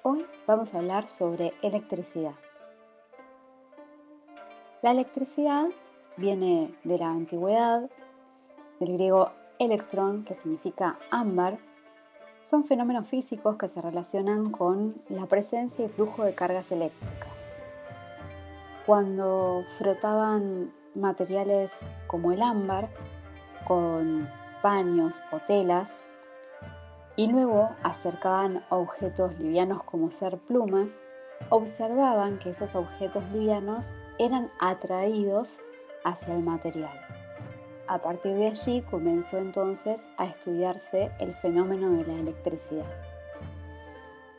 Hoy vamos a hablar sobre electricidad. La electricidad viene de la antigüedad, del griego electrón, que significa ámbar. Son fenómenos físicos que se relacionan con la presencia y flujo de cargas eléctricas. Cuando frotaban materiales como el ámbar con paños o telas y luego acercaban objetos livianos como ser plumas, observaban que esos objetos livianos eran atraídos hacia el material. A partir de allí comenzó entonces a estudiarse el fenómeno de la electricidad.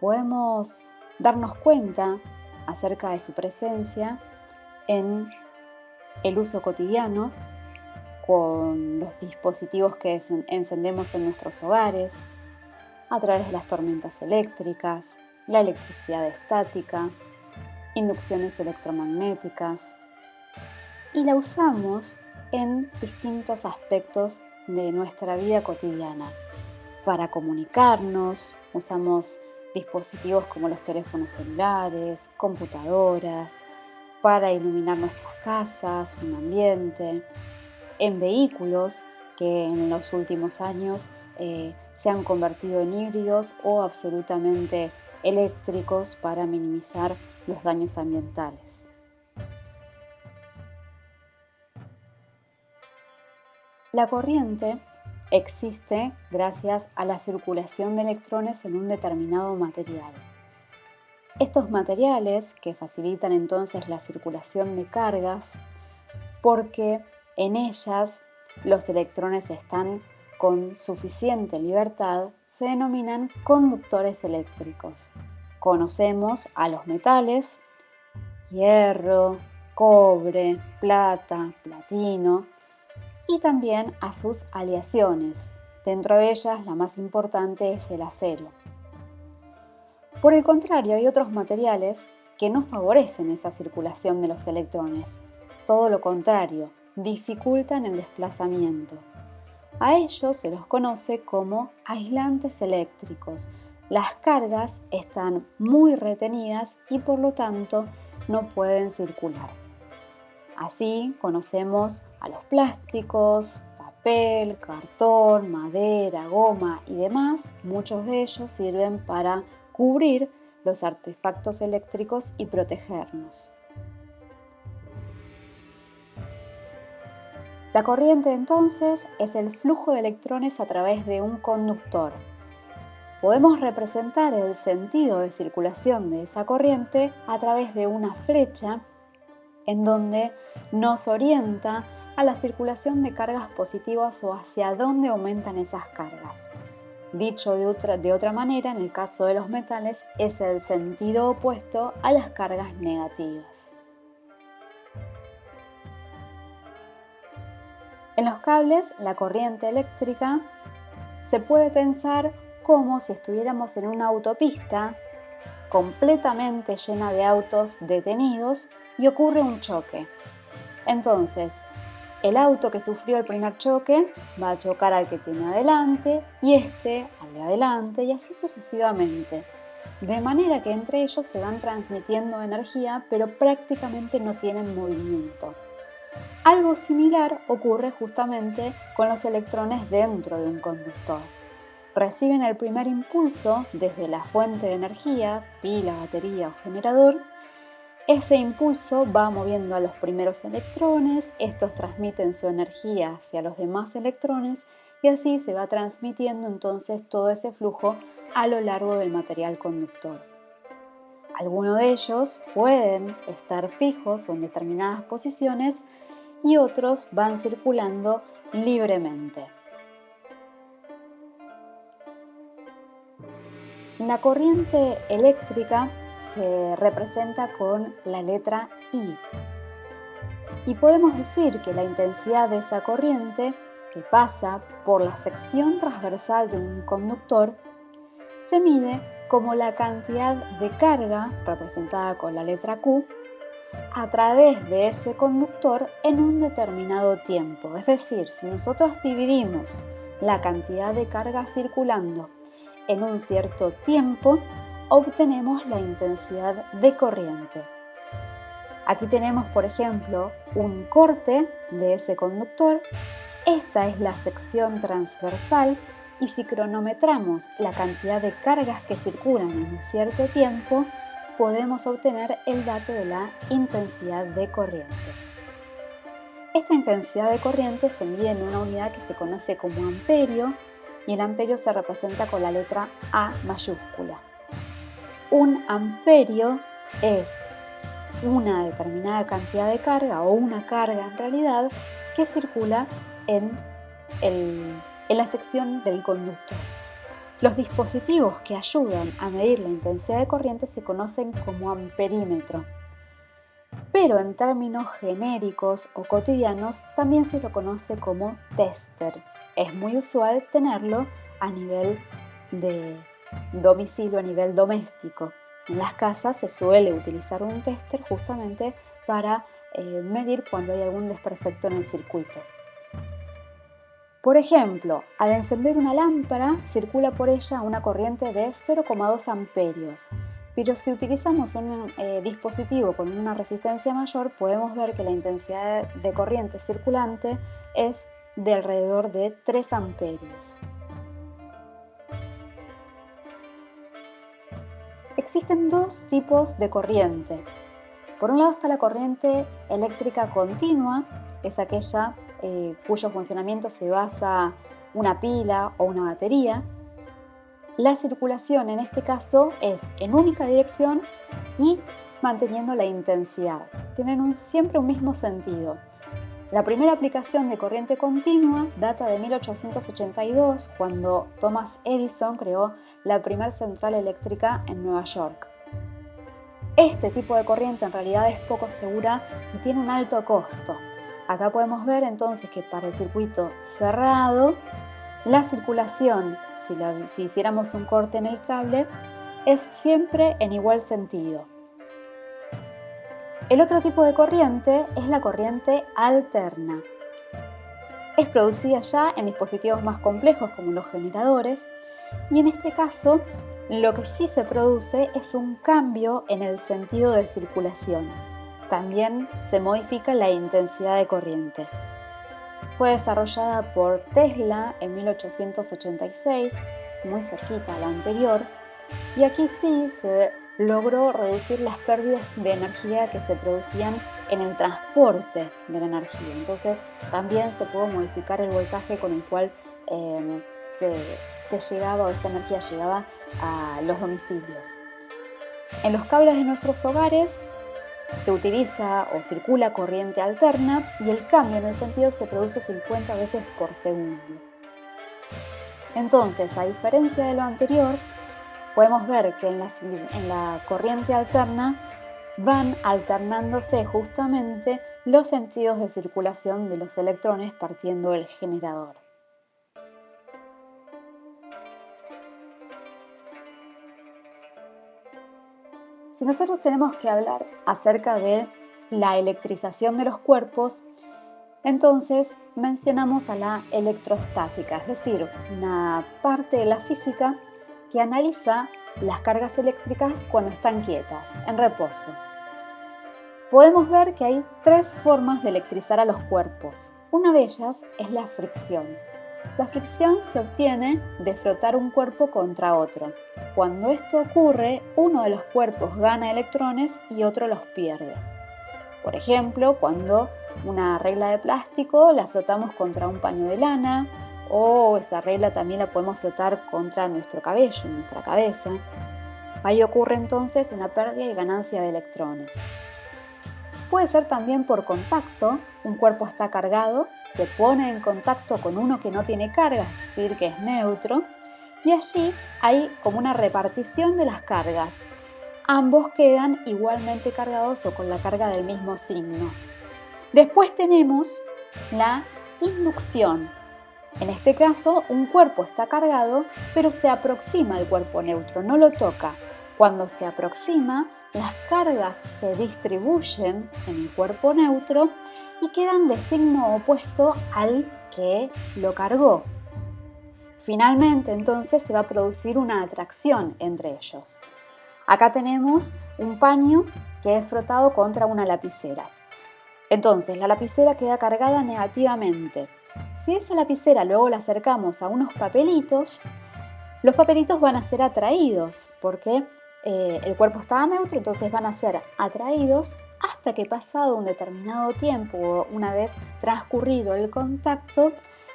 Podemos darnos cuenta acerca de su presencia en el uso cotidiano con los dispositivos que encendemos en nuestros hogares, a través de las tormentas eléctricas, la electricidad estática, inducciones electromagnéticas, y la usamos en distintos aspectos de nuestra vida cotidiana. Para comunicarnos, usamos dispositivos como los teléfonos celulares, computadoras, para iluminar nuestras casas, un ambiente, en vehículos que en los últimos años se han convertido en híbridos o absolutamente eléctricos para minimizar los daños ambientales. La corriente existe gracias a la circulación de electrones en un determinado material. Estos materiales que facilitan entonces la circulación de cargas, porque en ellas los electrones están con suficiente libertad, se denominan conductores eléctricos. Conocemos a los metales, hierro, cobre, plata, platino, y también a sus aleaciones. Dentro de ellas, la más importante es el acero. Por el contrario, hay otros materiales que no favorecen esa circulación de los electrones. Todo lo contrario, dificultan el desplazamiento. A ellos se los conoce como aislantes eléctricos. Las cargas están muy retenidas y por lo tanto no pueden circular. Así conocemos a los plásticos, papel, cartón, madera, goma y demás. Muchos de ellos sirven para cubrir los artefactos eléctricos y protegernos. La corriente entonces es el flujo de electrones a través de un conductor. Podemos representar el sentido de circulación de esa corriente a través de una flecha en donde nos orienta a la circulación de cargas positivas o hacia dónde aumentan esas cargas. Dicho de otra manera, en el caso de los metales, es el sentido opuesto a las cargas negativas. En los cables, la corriente eléctrica se puede pensar como si estuviéramos en una autopista completamente llena de autos detenidos y ocurre un choque. Entonces, el auto que sufrió el primer choque va a chocar al que tiene adelante y este al de adelante y así sucesivamente. De manera que entre ellos se van transmitiendo energía, pero prácticamente no tienen movimiento. Algo similar ocurre justamente con los electrones dentro de un conductor. Reciben el primer impulso desde la fuente de energía, pila, batería o generador. Ese impulso va moviendo a los primeros electrones, estos transmiten su energía hacia los demás electrones y así se va transmitiendo entonces todo ese flujo a lo largo del material conductor. Algunos de ellos pueden estar fijos o en determinadas posiciones y otros van circulando libremente. La corriente eléctrica se representa con la letra I. Y podemos decir que la intensidad de esa corriente, que pasa por la sección transversal de un conductor, se mide como la cantidad de carga, representada con la letra Q, a través de ese conductor en un determinado tiempo. Es decir, si nosotros dividimos la cantidad de carga circulando en un cierto tiempo, obtenemos la intensidad de corriente. Aquí tenemos, por ejemplo, un corte de ese conductor. Esta es la sección transversal y si cronometramos la cantidad de cargas que circulan en cierto tiempo, podemos obtener el dato de la intensidad de corriente. Esta intensidad de corriente se mide en una unidad que se conoce como amperio y el amperio se representa con la letra A mayúscula. Un amperio es una determinada cantidad de carga o una carga en realidad que circula en la sección del conductor. Los dispositivos que ayudan a medir la intensidad de corriente se conocen como amperímetro, pero en términos genéricos o cotidianos también se lo conoce como tester. Es muy usual tenerlo a nivel de domicilio, a nivel doméstico. En las casas se suele utilizar un tester justamente para medir cuando hay algún desperfecto en el circuito. Por ejemplo, al encender una lámpara circula por ella una corriente de 0,2 amperios, pero si utilizamos un dispositivo con una resistencia mayor podemos ver que la intensidad de corriente circulante es de alrededor de 3 amperios. Existen dos tipos de corriente. Por un lado está la corriente eléctrica continua, que es aquella cuyo funcionamiento se basa una pila o una batería. La circulación en este caso es en única dirección y manteniendo la intensidad. Tienen siempre un mismo sentido. La primera aplicación de corriente continua data de 1882, cuando Thomas Edison creó la primera central eléctrica en Nueva York. Este tipo de corriente en realidad es poco segura y tiene un alto costo. Acá podemos ver entonces que para el circuito cerrado, la circulación, si hiciéramos un corte en el cable, es siempre en igual sentido. El otro tipo de corriente es la corriente alterna. Es producida ya en dispositivos más complejos como los generadores y en este caso lo que sí se produce es un cambio en el sentido de circulación. También se modifica la intensidad de corriente. Fue desarrollada por Tesla en 1886, muy cerquita a la anterior, y aquí sí se logró reducir las pérdidas de energía que se producían en el transporte de la energía. Entonces también se pudo modificar el voltaje con el cual se llegaba o esa energía llegaba a los domicilios. En los cables de nuestros hogares se utiliza o circula corriente alterna y el cambio en el sentido se produce 50 veces por segundo. Entonces, a diferencia de lo anterior, podemos ver que en la corriente alterna van alternándose justamente los sentidos de circulación de los electrones partiendo del generador. Si nosotros tenemos que hablar acerca de la electrización de los cuerpos, entonces mencionamos a la electrostática, es decir, una parte de la física que analiza las cargas eléctricas cuando están quietas, en reposo. Podemos ver que hay tres formas de electrizar a los cuerpos. Una de ellas es la fricción. La fricción se obtiene de frotar un cuerpo contra otro. Cuando esto ocurre, uno de los cuerpos gana electrones y otro los pierde. Por ejemplo, cuando una regla de plástico la frotamos contra un paño de lana, o esa regla también la podemos frotar contra nuestro cabello, nuestra cabeza. Ahí ocurre entonces una pérdida y ganancia de electrones. Puede ser también por contacto. Un cuerpo está cargado, se pone en contacto con uno que no tiene carga, es decir, que es neutro, y allí hay como una repartición de las cargas. Ambos quedan igualmente cargados o con la carga del mismo signo. Después tenemos la inducción. En este caso, un cuerpo está cargado, pero se aproxima al cuerpo neutro, no lo toca. Cuando se aproxima, las cargas se distribuyen en el cuerpo neutro y quedan de signo opuesto al que lo cargó. Finalmente, entonces, se va a producir una atracción entre ellos. Acá tenemos un paño que es frotado contra una lapicera. Entonces, la lapicera queda cargada negativamente. Si esa lapicera luego la acercamos a unos papelitos, los papelitos van a ser atraídos porque el cuerpo está neutro, entonces van a ser atraídos hasta que pasado un determinado tiempo o una vez transcurrido el contacto,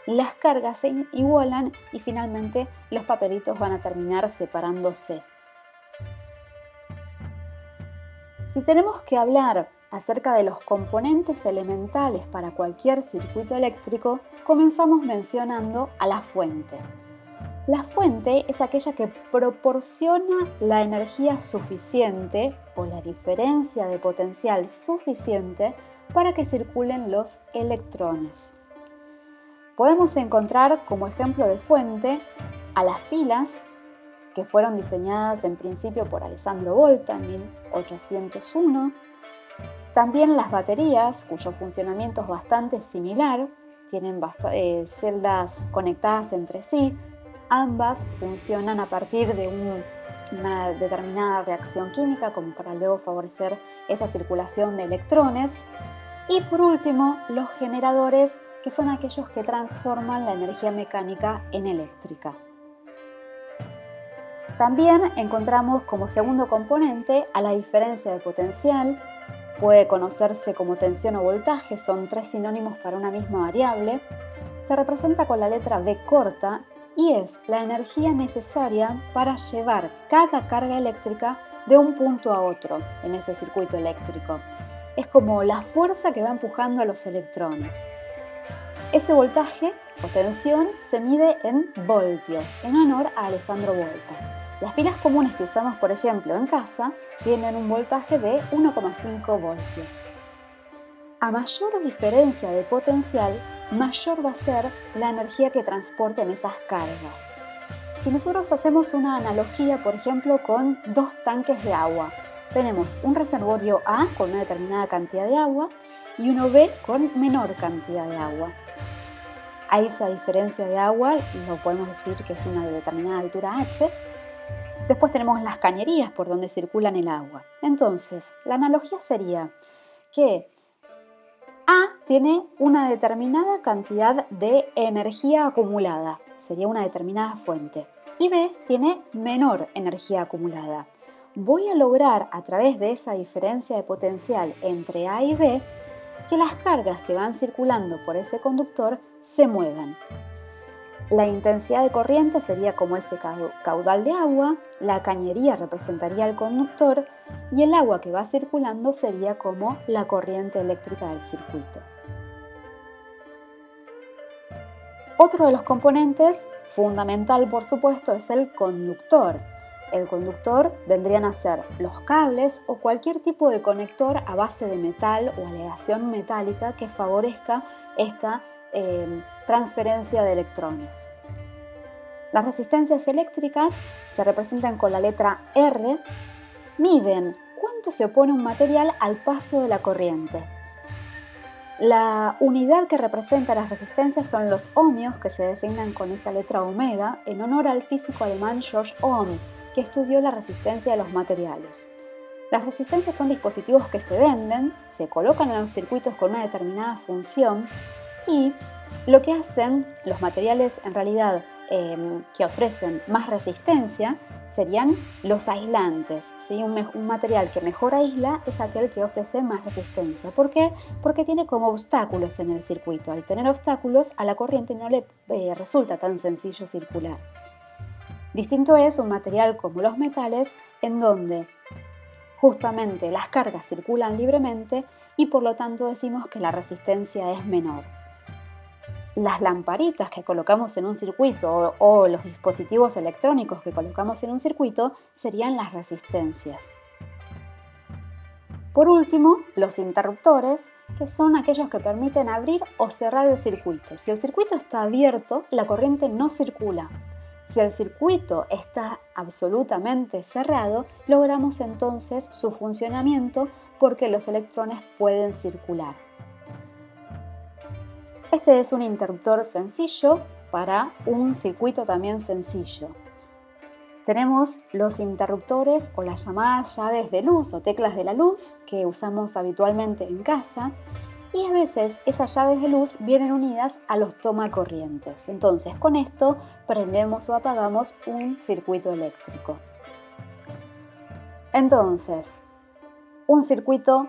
las cargas se igualan y finalmente los papelitos van a terminar separándose. Si tenemos que hablar acerca de los componentes elementales para cualquier circuito eléctrico, comenzamos mencionando a la fuente. La fuente es aquella que proporciona la energía suficiente o la diferencia de potencial suficiente para que circulen los electrones. Podemos encontrar como ejemplo de fuente a las pilas, que fueron diseñadas en principio por Alessandro Volta en 1801. También las baterías, cuyo funcionamiento es bastante similar, tienen celdas conectadas entre sí. Ambas funcionan a partir de una determinada reacción química como para luego favorecer esa circulación de electrones. Y por último, los generadores, que son aquellos que transforman la energía mecánica en eléctrica. También encontramos como segundo componente a la diferencia de potencial. Puede conocerse como tensión o voltaje, son tres sinónimos para una misma variable. Se representa con la letra V corta y es la energía necesaria para llevar cada carga eléctrica de un punto a otro en ese circuito eléctrico. Es como la fuerza que va empujando a los electrones. Ese voltaje o tensión se mide en voltios, en honor a Alessandro Volta. Las pilas comunes que usamos, por ejemplo, en casa, tienen un voltaje de 1,5 voltios. A mayor diferencia de potencial, mayor va a ser la energía que transporten esas cargas. Si nosotros hacemos una analogía, por ejemplo, con dos tanques de agua, tenemos un reservorio A con una determinada cantidad de agua y uno B con menor cantidad de agua. A esa diferencia de agua lo podemos decir que es una determinada altura H. Después tenemos las cañerías por donde circulan el agua. Entonces, la analogía sería que A tiene una determinada cantidad de energía acumulada, sería una determinada fuente, y B tiene menor energía acumulada. Voy a lograr a través de esa diferencia de potencial entre A y B que las cargas que van circulando por ese conductor se muevan. La intensidad de corriente sería como ese caudal de agua, la cañería representaría el conductor y el agua que va circulando sería como la corriente eléctrica del circuito. Otro de los componentes, fundamental por supuesto, es el conductor. El conductor vendrían a ser los cables o cualquier tipo de conector a base de metal o aleación metálica que favorezca esta transferencia de electrones. Las resistencias eléctricas se representan con la letra R, miden cuánto se opone un material al paso de la corriente. La unidad que representa las resistencias son los ohmios, que se designan con esa letra omega, en honor al físico alemán Georg Ohm, que estudió la resistencia de los materiales. Las resistencias son dispositivos que se venden, se colocan en los circuitos con una determinada función y lo que hacen los materiales en realidad que ofrecen más resistencia serían los aislantes, ¿sí? Un material que mejor aísla es aquel que ofrece más resistencia. ¿Por qué? Porque tiene como obstáculos en el circuito. Al tener obstáculos, a la corriente no le resulta tan sencillo circular. Distinto es un material como los metales, en donde justamente las cargas circulan libremente y por lo tanto decimos que la resistencia es menor. Las lamparitas que colocamos en un circuito o los dispositivos electrónicos que colocamos en un circuito serían las resistencias. Por último, los interruptores, que son aquellos que permiten abrir o cerrar el circuito. Si el circuito está abierto, la corriente no circula. Si el circuito está absolutamente cerrado, logramos entonces su funcionamiento porque los electrones pueden circular. Este es un interruptor sencillo para un circuito también sencillo. Tenemos los interruptores o las llamadas llaves de luz o teclas de la luz que usamos habitualmente en casa, y a veces esas llaves de luz vienen unidas a los tomacorrientes. Entonces, con esto prendemos o apagamos un circuito eléctrico. Entonces, un circuito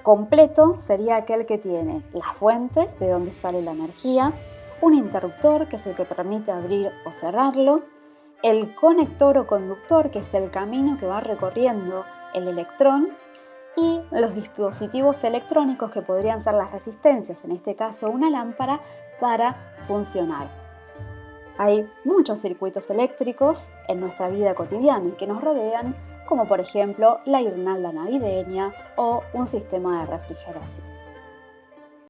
completo sería aquel que tiene la fuente, de donde sale la energía, un interruptor, que es el que permite abrir o cerrarlo, el conector o conductor, que es el camino que va recorriendo el electrón, y los dispositivos electrónicos, que podrían ser las resistencias, en este caso una lámpara, para funcionar. Hay muchos circuitos eléctricos en nuestra vida cotidiana y que nos rodean, como por ejemplo la guirnalda navideña o un sistema de refrigeración.